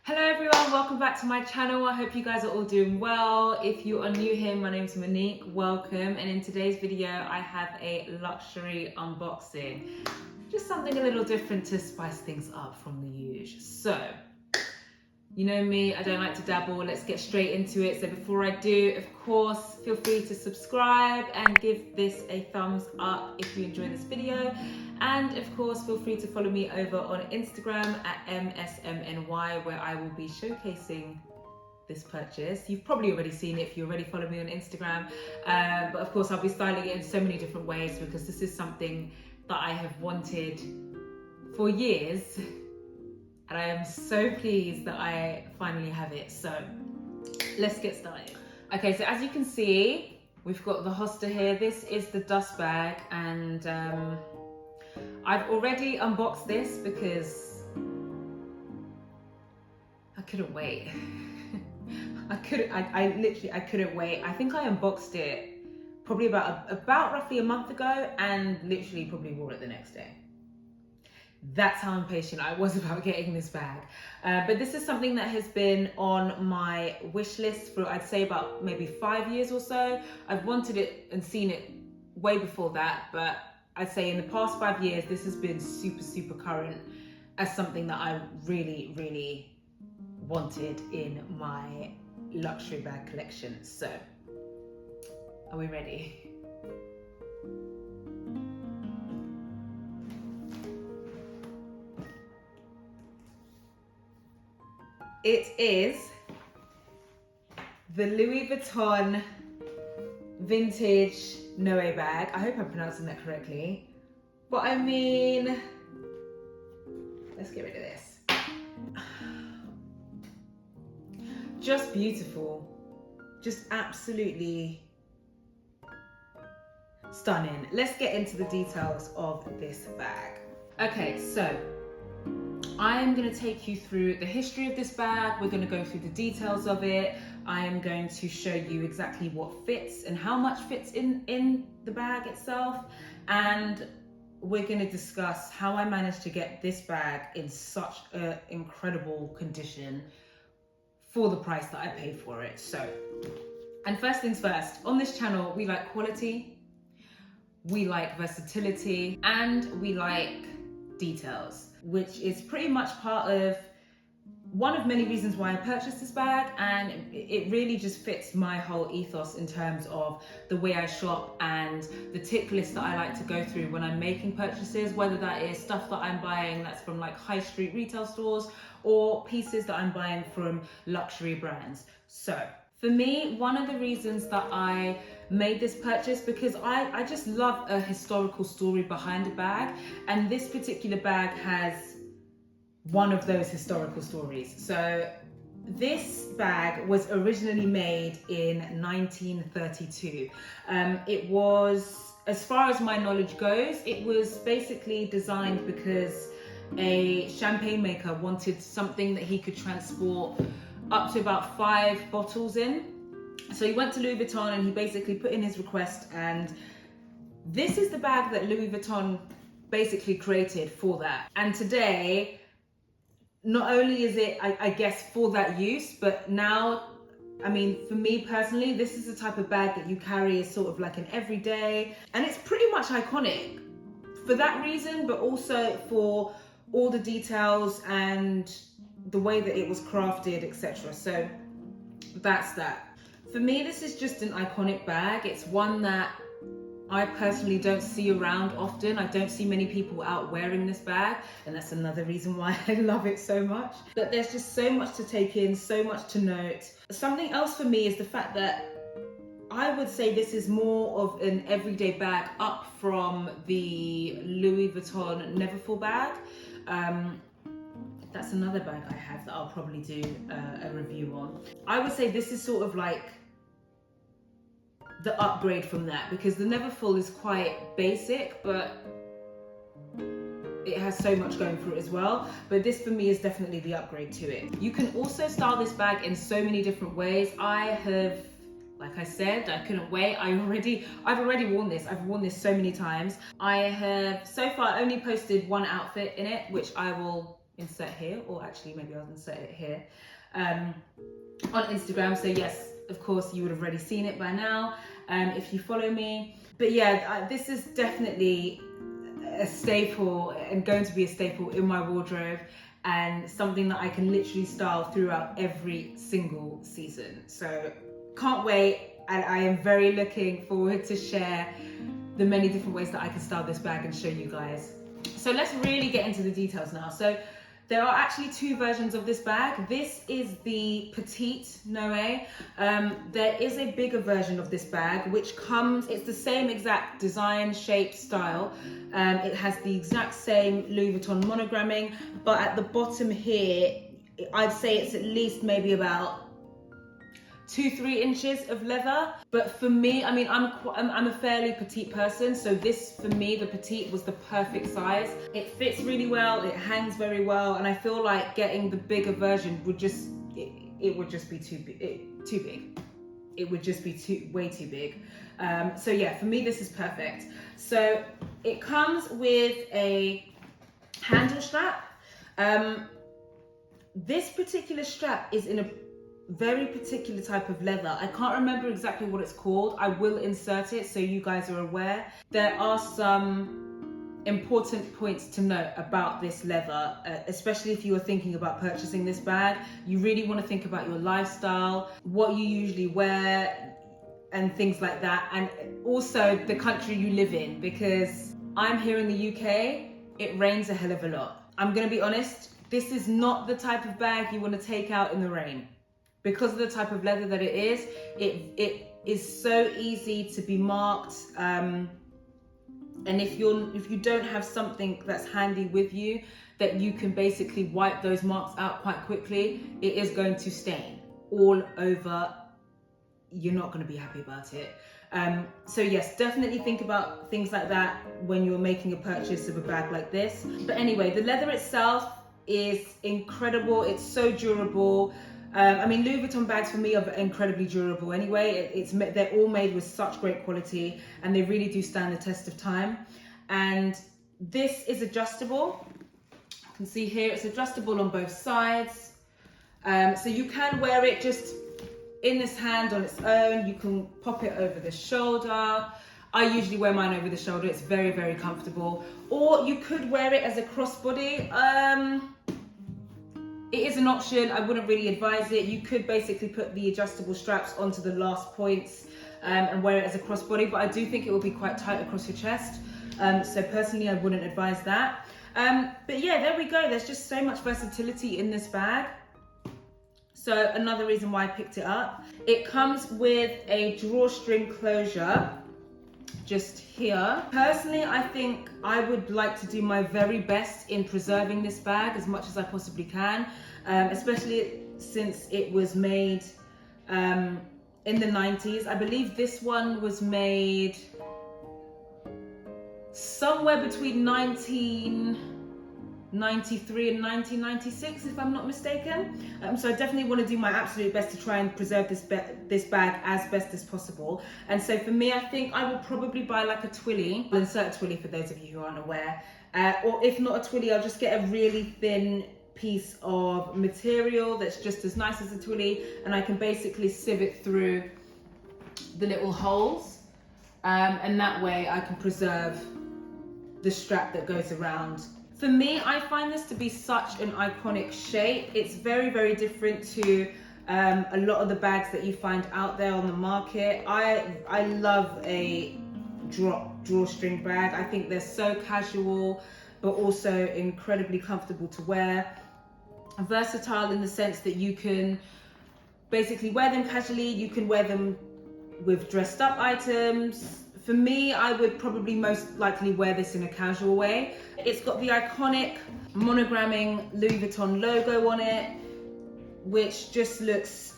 Hello everyone, welcome back to my channel. I hope you guys are all doing well. If you are new here, my name's Monique, welcome. And in today's video, I have a luxury unboxing. Just something a little different to spice things up from the usual. So, you know me, I don't like to dabble. Let's get straight into it. So before I do, of course, feel free to subscribe and give this a thumbs up if you enjoy this video. And of course, feel free to follow me over on Instagram at MSMNY, where I will be showcasing this purchase. You've probably already seen it if you already follow me on Instagram. But of course, I'll be styling it in so many different ways because this is something that I have wanted for years. And I am so pleased that I finally have it. So let's get started. Okay, so as you can see, we've got the Hosta here. This is the dust bag, and I've already unboxed this because I couldn't wait. I couldn't wait. I think I unboxed it probably about roughly a month ago and literally probably wore it the next day. That's how impatient I was about getting this bag. But this is something that has been on my wish list for, I'd say, about maybe 5 years or so. I've wanted it and seen it way before that, but I'd say in the past 5 years, this has been super current as something that I really wanted in my luxury bag collection. So, are we ready? It is the Louis Vuitton Vintage Noe bag. I hope I'm pronouncing that correctly. But I mean, let's get rid of this. Just beautiful. Just absolutely stunning. Let's get into the details of this bag. Okay, so I am going to take you through the history of this bag. We're going to go through the details of it. I am going to show you exactly what fits and how much fits in the bag itself. And we're going to discuss how I managed to get this bag in such an incredible condition for the price that I paid for it. So, and first things first, on this channel, we like quality, we like versatility, and we like details, which is pretty much part of one of many reasons why I purchased this bag, and it really just fits my whole ethos in terms of the way I shop and the tick list that I like to go through when I'm making purchases, whether that is stuff that I'm buying that's from like high street retail stores or pieces that I'm buying from luxury brands. So for me, one of the reasons that I made this purchase, because I just love a historical story behind a bag, and this particular bag has one of those historical stories. So this bag was originally made in 1932. It was, as far as my knowledge goes, it was basically designed because a champagne maker wanted something that he could transport up to about 5 bottles in. So he went to Louis Vuitton and he basically put in his request, and this is the bag that Louis Vuitton basically created for that. And today, not only is it, I guess, for that use, but now, I mean, for me personally, this is the type of bag that you carry as sort of like an everyday, and it's pretty much iconic for that reason, but also for all the details and the way that it was crafted, etc. So that's that. For me, this is just an iconic bag. It's one that I personally don't see around often. I don't see many people out wearing this bag, and that's another reason why I love it so much. But there's just so much to take in, so much to note. Something else for me is the fact that I would say this is more of an everyday bag up from the Louis Vuitton Neverfull bag. That's another bag I have that I'll probably do a review on. I would say this is sort of like the upgrade from that, because the Neverfull is quite basic, but it has so much going for it as well. But this for me is definitely the upgrade to it. You can also style this bag in so many different ways. I have, like I said, I couldn't wait. I've already worn this. I've worn this so many times. I have so far only posted one outfit in it, which I will insert here, or actually maybe I'll insert it here, on Instagram. So yes, of course, you would have already seen it by now if you follow me. But yeah, this is definitely a staple and going to be a staple in my wardrobe, and something that I can literally style throughout every single season. So can't wait, and I am very looking forward to share the many different ways that I can style this bag and show you guys. So let's really get into the details now. So there are actually two versions of this bag. This is the Petite Noe. There is a bigger version of this bag, which comes, it's the same exact design, shape, style. It has the exact same Louis Vuitton monogramming, but at the bottom here, I'd say it's at least maybe about 2-3 inches of leather. But for me, I mean, I'm a fairly petite person, so this, for me, the petite was the perfect size. It fits really well, it hangs very well, and I feel like getting the bigger version would just, it would just be too big. It would just be way too big. So yeah, for me, this is perfect. So it comes with a handle strap. This particular strap is in a very particular type of leather. I can't remember exactly what it's called. I will insert it so you guys are aware. There are some important points to note about this leather, especially if you are thinking about purchasing this bag. You really want to think about your lifestyle, what you usually wear, and things like that, and also the country you live in, because I'm here in the UK, it rains a hell of a lot. I'm gonna be honest, this is not the type of bag you want to take out in the rain. Because of the type of leather that it is so easy to be marked. And if you don't have something that's handy with you that you can basically wipe those marks out quite quickly, it is going to stain all over. You're not going to be happy about it. So yes, definitely think about things like that when you're making a purchase of a bag like this. But anyway, the leather itself is incredible. It's so durable. I mean, Louis Vuitton bags for me are incredibly durable anyway. They're all made with such great quality, and they really do stand the test of time. And this is adjustable. You can see here it's adjustable on both sides. So you can wear it just in this hand on its own. You can pop it over the shoulder. I usually wear mine over the shoulder. It's very, very comfortable. Or you could wear it as a crossbody. It is an option. I wouldn't really advise it. You could basically put the adjustable straps onto the last points and wear it as a crossbody, but I do think it will be quite tight across your chest. So personally, I wouldn't advise that. But yeah, there we go. There's just so much versatility in this bag. So another reason why I picked it up. It comes with a drawstring closure just here. Personally, I think I would like to do my very best in preserving this bag as much as I possibly can, especially since it was made in the 90s. I believe this one was made somewhere between 1993 and 1996, if I'm not mistaken. So I definitely want to do my absolute best to try and preserve this bag as best as possible. And so for me, I think I will probably buy like a twilly. I'll insert a twilly for those of you who aren't aware. Or if not a twilly, I'll just get a really thin piece of material that's just as nice as a twilly, and I can basically sieve it through the little holes. And that way I can preserve the strap that goes around. For me, I find this to be such an iconic shape. It's very, very different to a lot of the bags that you find out there on the market. I love a drawstring bag. I think they're so casual, but also incredibly comfortable to wear. Versatile in the sense that you can basically wear them casually, you can wear them with dressed up items. For me, I would probably most likely wear this in a casual way. It's got the iconic monogramming Louis Vuitton logo on it, which just looks,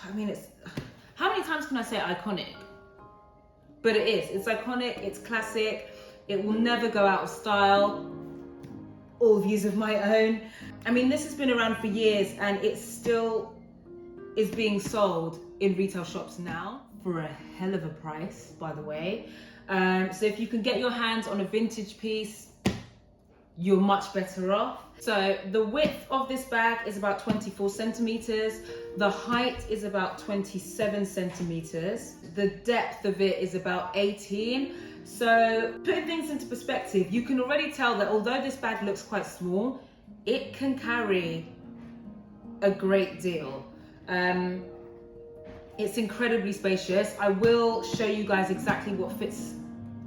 I mean, it's, how many times can I say iconic? But it is, it's iconic, it's classic, it will never go out of style. All views of my own. I mean, this has been around for years and it still is being sold in retail shops now for a hell of a price, by the way. So if you can get your hands on a vintage piece, you're much better off. So the width of this bag is about 24 centimeters. The height is about 27 centimeters. The depth of it is about 18. So putting things into perspective, you can already tell that although this bag looks quite small, it can carry a great deal. It's incredibly spacious. I will show you guys exactly what fits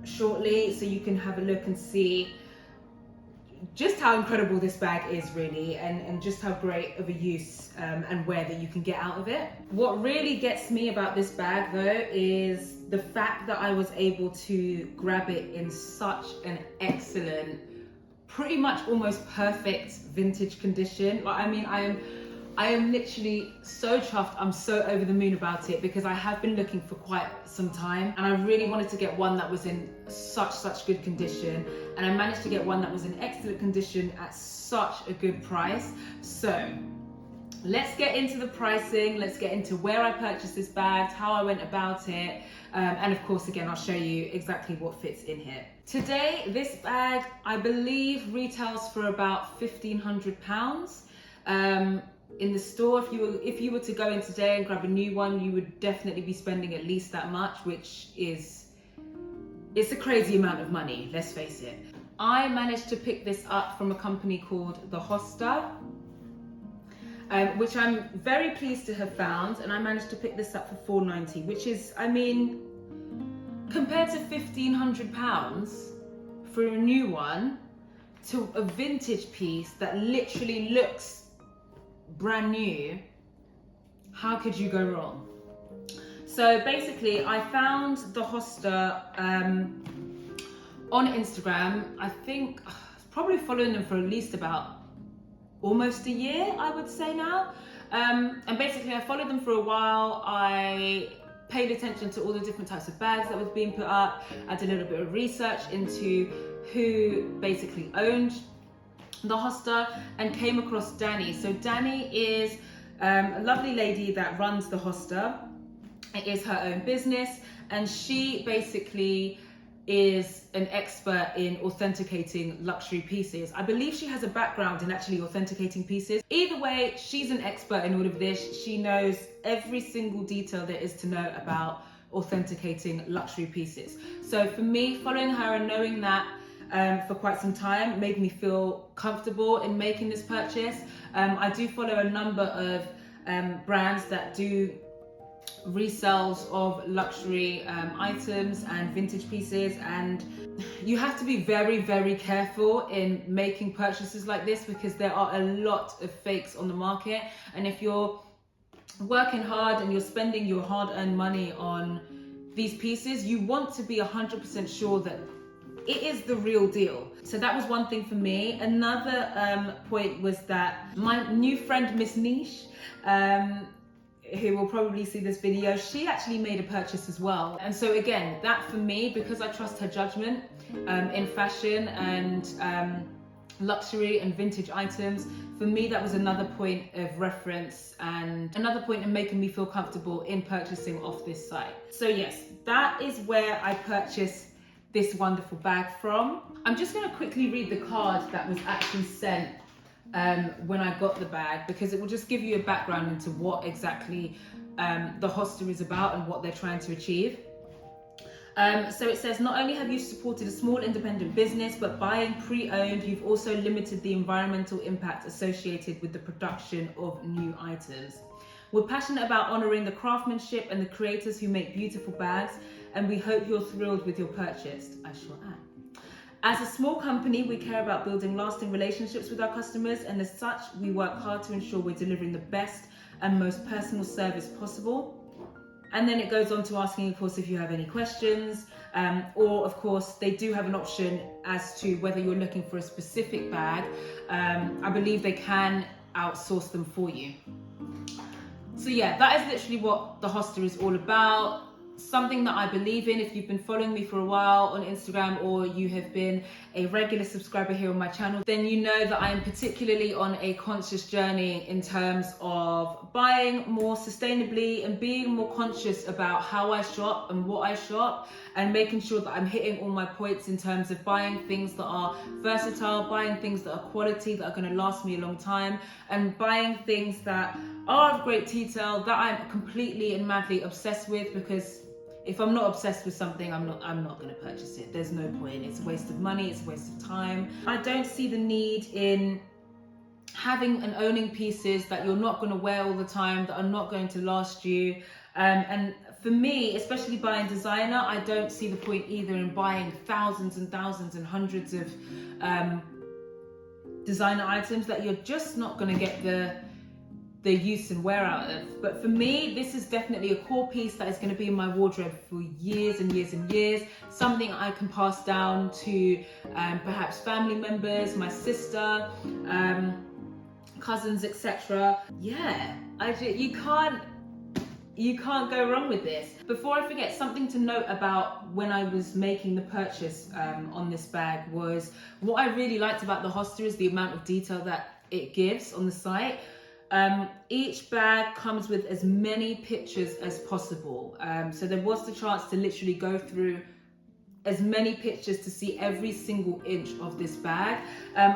shortly so you can have a look and see just how incredible this bag is really, and just how great of a use and wear that you can get out of it. What really gets me about this bag though is the fact that I was able to grab it in such an excellent, pretty much almost perfect vintage condition. Like, I mean, I am literally so chuffed. I'm so over the moon about it because I have been looking for quite some time, and I really wanted to get one that was in such good condition, and I managed to get one that was in excellent condition at such a good price. So let's get into the pricing, let's get into where I purchased this bag, how I went about it, and of course again I'll show you exactly what fits in here. Today this bag I believe retails for about £1,500. In the store, if you were to go in today and grab a new one, you would definitely be spending at least that much, which is, it's a crazy amount of money, let's face it. I managed to pick this up from a company called The Hosta, which I'm very pleased to have found, and I managed to pick this up for £4.90, which is, I mean, compared to £1,500 for a new one to a vintage piece that literally looks brand new, how could you go wrong? So basically I found The Hosta on Instagram. I think I was probably following them for at least about almost a year, I would say now. And basically I followed them for a while. I paid attention to all the different types of bags that was being put up. I did a little bit of research into who basically owned The Hosta and came across Danny. So Danny is a lovely lady that runs The Hosta. It is her own business, and she basically is an expert in authenticating luxury pieces. I believe she has a background in actually authenticating pieces. Either way, she's an expert in all of this. She knows every single detail there is to know about authenticating luxury pieces. So for me, following her and knowing that for quite some time made me feel comfortable in making this purchase. I do follow a number of brands that do resells of luxury items and vintage pieces, and you have to be very careful in making purchases like this because there are a lot of fakes on the market, and if you're working hard and you're spending your hard-earned money on these pieces, you want to be 100% sure that it is the real deal. So that was one thing for me. Another point was that my new friend Miss Niche, who will probably see this video, she actually made a purchase as well. And so again, that for me, because I trust her judgment in fashion and luxury and vintage items, for me that was another point of reference and another point in making me feel comfortable in purchasing off this site. So yes, that is where I purchased this wonderful bag from. I'm just going to quickly read the card that was actually sent when I got the bag, because it will just give you a background into what exactly The Hosta is about and what they're trying to achieve. So it says, not only have you supported a small independent business, but buying pre-owned, you've also limited the environmental impact associated with the production of new items. We're passionate about honouring the craftsmanship and the creators who make beautiful bags, and we hope you're thrilled with your purchase. I sure am. As a small company, we care about building lasting relationships with our customers, and as such, we work hard to ensure we're delivering the best and most personal service possible. And then it goes on to asking, of course, if you have any questions, or of course, they do have an option as to whether you're looking for a specific bag. I believe they can outsource them for you. So yeah, that is literally what The Hosta is all about. something that I believe in. If you've been following me for a while on Instagram, or you have been a regular subscriber here on my channel, then you know that I am particularly on a conscious journey in terms of buying more sustainably and being more conscious about how I shop and what I shop, and making sure that I'm hitting all my points in terms of buying things that are versatile, buying things that are quality, that are going to last me a long time, and buying things that are of great detail that I'm completely and madly obsessed with, because if I'm not obsessed with something, I'm not going to purchase it. There's no point. It's a waste of money. It's a waste of time. I don't see the need in having and owning pieces that you're not going to wear all the time, that are not going to last you. And for me, especially buying designer, I don't see the point either in buying thousands and thousands and hundreds of designer items that you're just not going to get the use and wear out of. But for me, this is definitely a core piece that is going to be in my wardrobe for years and years and years. Something I can pass down to perhaps family members, my sister, cousins, etc. Yeah, you can't go wrong with this. Before I forget, something to note about when I was making the purchase on this bag was, what I really liked about the Hosta is the amount of detail that it gives on the site. Each bag comes with as many pictures as possible. So there was the chance to literally go through as many pictures to see every single inch of this bag.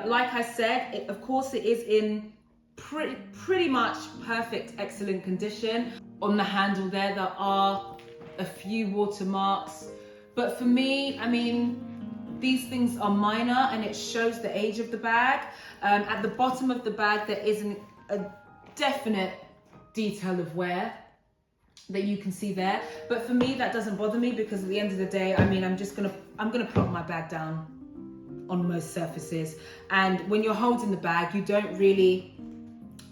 Like I said, of course it is in pretty much perfect, excellent condition. On the handle there are a few watermarks, but for me, I mean, these things are minor and it shows the age of the bag. At the bottom of the bag, there isn't a definite detail of wear that you can see there, but for me that doesn't bother me, because at the end of the day, I mean, I'm gonna plop my bag down on most surfaces, and when you're holding the bag, you don't really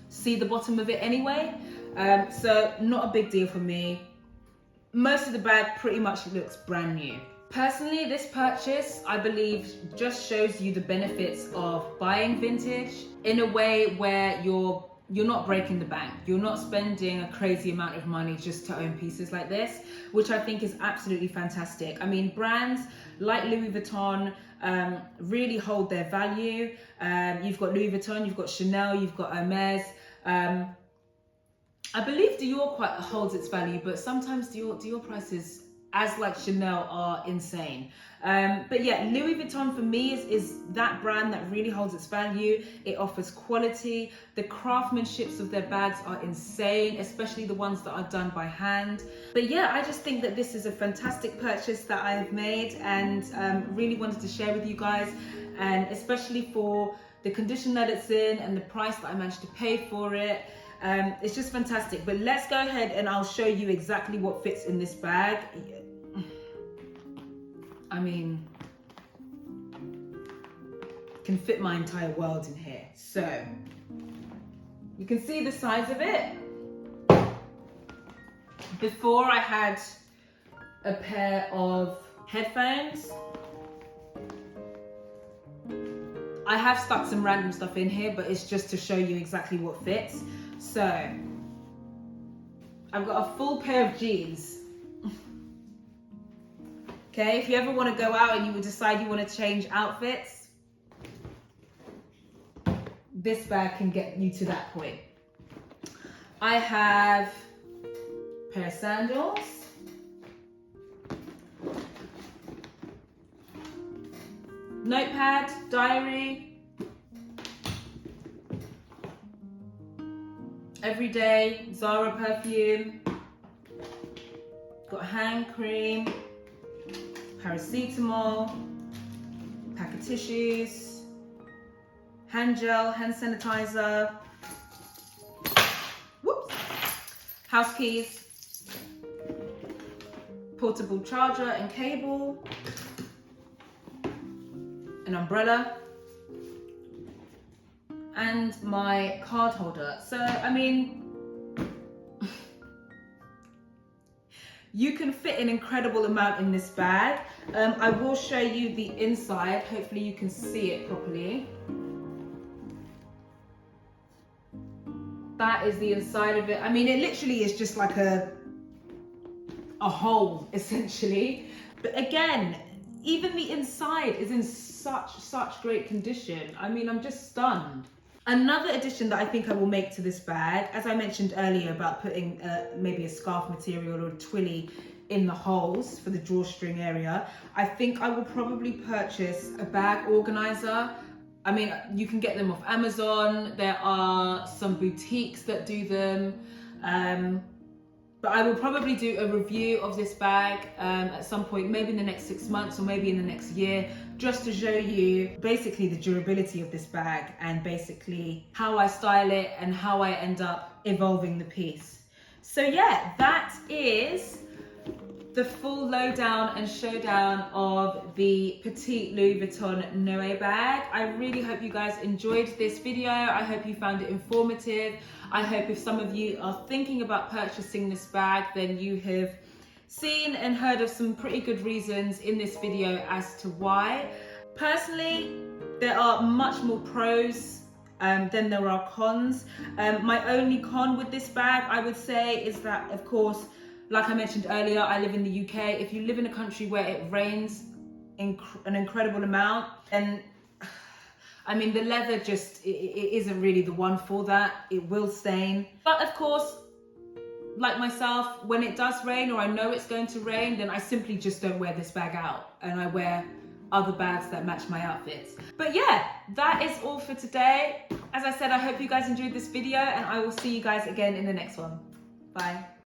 see the bottom of it anyway, so not a big deal for me. Most of the bag pretty much looks brand new. Personally, this purchase, I believe, just shows you the benefits of buying vintage in a way where you're not breaking the bank. You're not spending a crazy amount of money just to own pieces like this, which I think is absolutely fantastic. I mean, brands like Louis Vuitton really hold their value. You've got Louis Vuitton, you've got Chanel, you've got Hermes. I believe Dior quite holds its value, but sometimes Dior prices, as like Chanel, are insane. But yeah, Louis Vuitton for me is that brand that really holds its value. It offers quality. The craftsmanships of their bags are insane, especially the ones that are done by hand. But yeah, I just think that this is a fantastic purchase that I've made, and really wanted to share with you guys, and especially for the condition that it's in and the price that I managed to pay for it. It's just fantastic. But let's go ahead and I'll show you exactly what fits in this bag. I mean, can fit my entire world in here. So you can see the size of it. Before, I had a pair of headphones. I have stuck some random stuff in here, but it's just to show you exactly what fits. So I've got a full pair of jeans. Okay, if you ever want to go out and you decide you want to change outfits, this bag can get you to that point. I have a pair of sandals. Notepad, diary, everyday Zara perfume, got hand cream, paracetamol, pack of tissues, hand gel, hand sanitizer, whoops, house keys, portable charger and cable, an umbrella, and my card holder. So, I mean, you can fit an incredible amount in this bag. I will show you the inside. Hopefully you can see it properly. That is the inside of it. I mean, it literally is just like a a hole essentially. But again, even the inside is in such great condition. I mean, I'm just stunned. Another addition that I think I will make to this bag, as I mentioned earlier about putting maybe a scarf material or a twilly in the holes for the drawstring area, I think I will probably purchase a bag organizer. I mean, you can get them off Amazon. There are some boutiques that do them. But I will probably do a review of this bag at some point, maybe in the next 6 months or maybe in the next year, just to show you basically the durability of this bag and basically how I style it and how I end up evolving the piece. So yeah, that is the full lowdown and showdown of the Petite Louis Vuitton Noe bag. I really hope you guys enjoyed this video. I hope you found it informative. I hope if some of you are thinking about purchasing this bag, then you have seen and heard of some pretty good reasons in this video as to why. Personally, there are much more pros then there are cons. My only con with this bag, I would say, is that, of course, like I mentioned earlier, I live in the UK. If you live in a country where it rains an incredible amount, and I mean, the leather just, it isn't really the one for that. It will stain. But of course, like myself, when it does rain or I know it's going to rain, then I simply just don't wear this bag out and I wear other bags that match my outfits. But yeah, that is all for today. As I said, I hope you guys enjoyed this video and I will see you guys again in the next one. Bye.